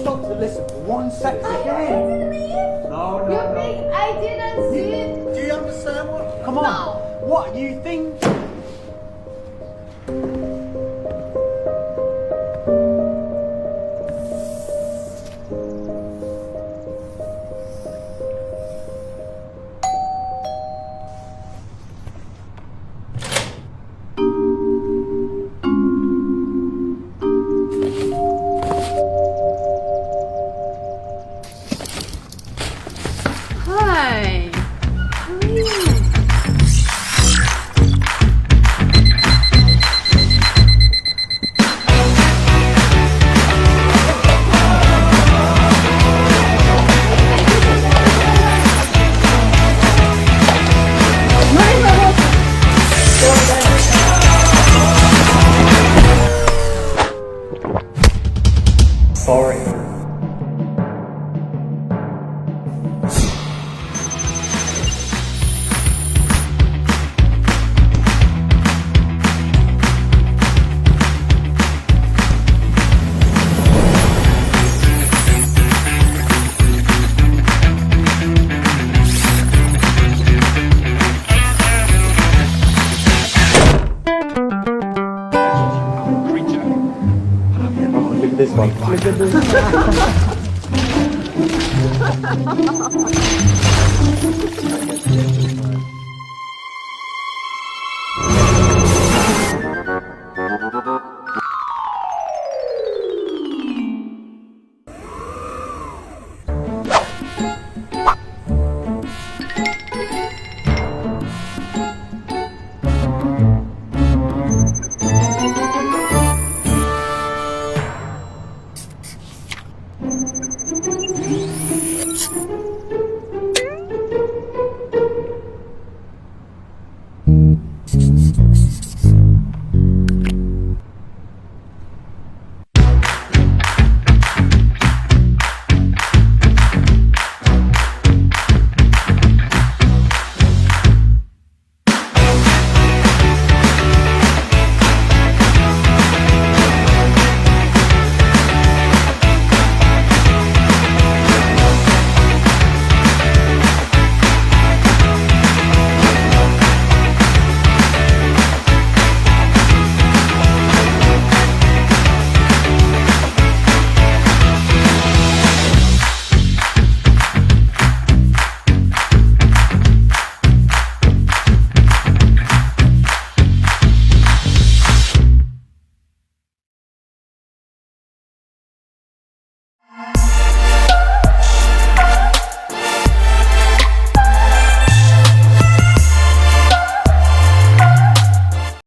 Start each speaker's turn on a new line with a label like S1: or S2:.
S1: stop to listen for 1 second again? No, no,
S2: You
S1: no.
S2: think I didn't see it?
S1: Do you understand what? Come on.
S2: No.
S1: What you think?
S2: Hi. How are you?
S1: Sorry. Look at this one. Look at this.